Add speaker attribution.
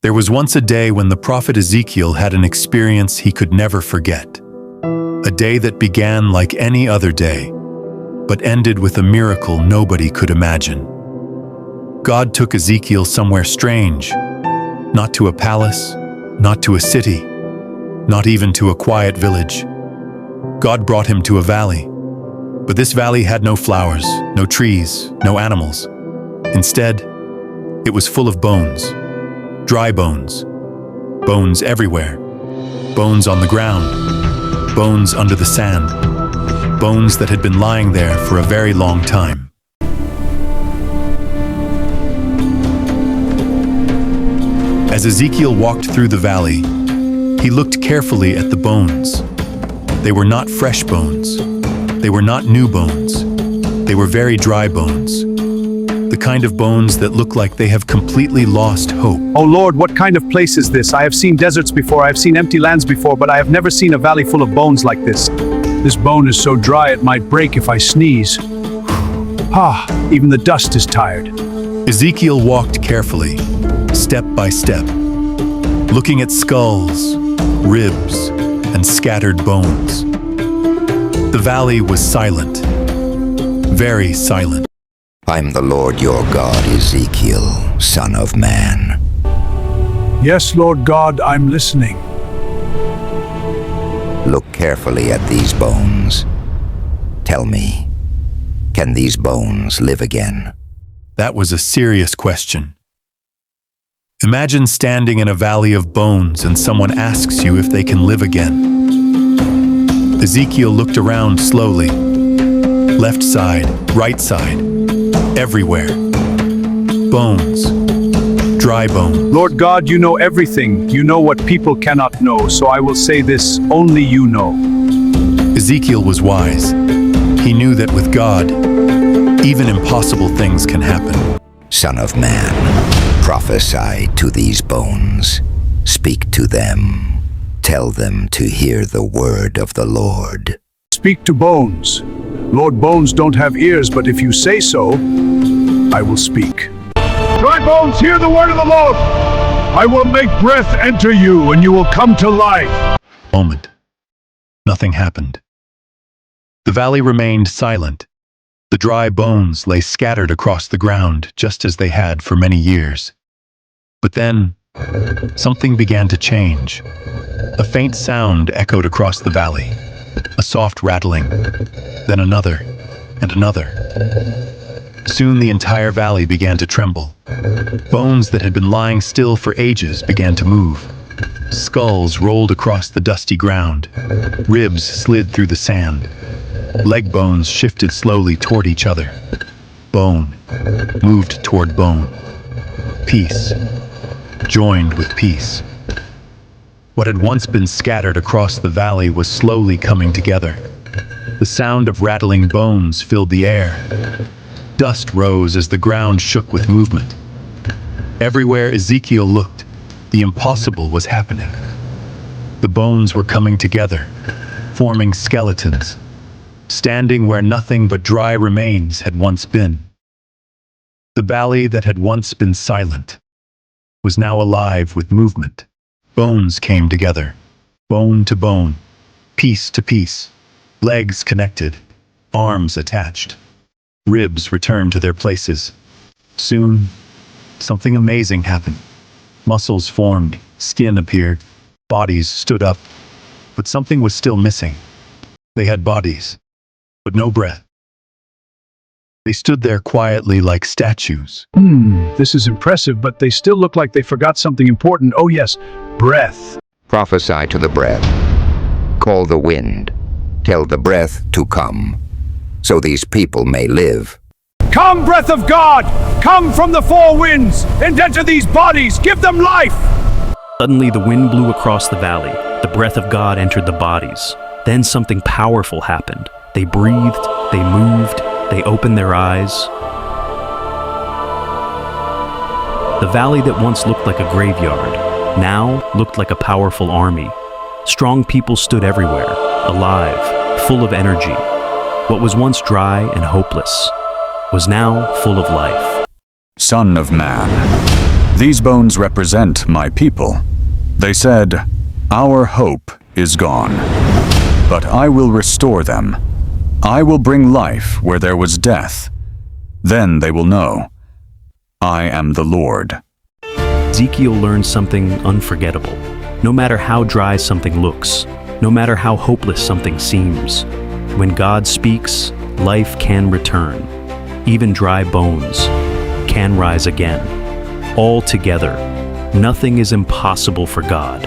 Speaker 1: There was once a day when the prophet Ezekiel had an experience he could never forget. A day that began like any other day, but ended with a miracle nobody could imagine. God took Ezekiel somewhere strange, not to a palace, not to a city, not even to a quiet village. God brought him to a valley, but this valley had no flowers, no trees, no animals. Instead, it was full of bones, dry bones, bones everywhere, bones on the ground, bones under the sand, bones that had been lying there for a very long time. As Ezekiel walked through the valley, he looked carefully at the bones. They were not fresh bones. They were not new bones. They were very dry bones. The kind of bones that look like they have completely lost hope.
Speaker 2: Oh Lord, what kind of place is this? I have seen deserts before, I have seen empty lands before, but I have never seen a valley full of bones like this. This bone is so dry it might break if I sneeze. Even the dust is tired.
Speaker 1: Ezekiel walked carefully, step by step, looking at skulls, ribs, and scattered bones. The valley was silent, very silent.
Speaker 3: I'm the Lord your God, Ezekiel, son of man.
Speaker 2: Yes, Lord God, I'm listening.
Speaker 3: Look carefully at these bones. Tell me, can these bones live again?
Speaker 1: That was a serious question. Imagine standing in a valley of bones and someone asks you if they can live again. Ezekiel looked around slowly. Left side, right side, everywhere. Bones, dry bone.
Speaker 2: Lord God, you know everything. You know what people cannot know, so I will say this, only you know.
Speaker 1: Ezekiel was wise. He knew that with God, even impossible things can happen.
Speaker 3: Son of man, prophesy to these bones. Speak to them. Tell them to hear the word of the Lord.
Speaker 2: Speak to bones. Lord, bones don't have ears, but if you say so, I will speak. Dry bones, hear the word of the Lord! I will make breath enter you, and you will come to life.
Speaker 1: Moment. Nothing happened. The valley remained silent. The dry bones lay scattered across the ground, just as they had for many years. But then, something began to change. A faint sound echoed across the valley. A soft rattling, then another, and another. Soon the entire valley began to tremble. Bones that had been lying still for ages began to move. Skulls rolled across the dusty ground. Ribs slid through the sand. Leg bones shifted slowly toward each other. Bone moved toward bone. Peace joined with peace. What had once been scattered across the valley was slowly coming together. The sound of rattling bones filled the air. Dust rose as the ground shook with movement. Everywhere Ezekiel looked, the impossible was happening. The bones were coming together, forming skeletons, standing where nothing but dry remains had once been. The valley that had once been silent was now alive with movement. Bones came together, bone to bone, piece to piece, legs connected, arms attached. Ribs returned to their places. Soon, something amazing happened. Muscles formed, skin appeared, bodies stood up. But something was still missing. They had bodies, but no breath. They stood there quietly like statues.
Speaker 2: This is impressive, but they still look like they forgot something important. Oh yes, breath.
Speaker 3: Prophesy to the breath. Call the wind. Tell the breath to come, so these people may live.
Speaker 2: Come, breath of God! Come from the four winds and enter these bodies! Give them life!
Speaker 4: Suddenly the wind blew across the valley. The breath of God entered the bodies. Then something powerful happened. They breathed, they moved, they opened their eyes. The valley that once looked like a graveyard now looked like a powerful army. Strong people stood everywhere, alive, full of energy. What was once dry and hopeless was now full of life.
Speaker 5: Son of man, These bones represent my people. They said, "Our hope is gone, but I will restore them. I will bring life where there was death. Then they will know I am the Lord."
Speaker 4: Ezekiel learned something unforgettable. No matter how dry something looks, no matter how hopeless something seems, when God speaks, life can return. Even dry bones can rise again. All together, nothing is impossible for God.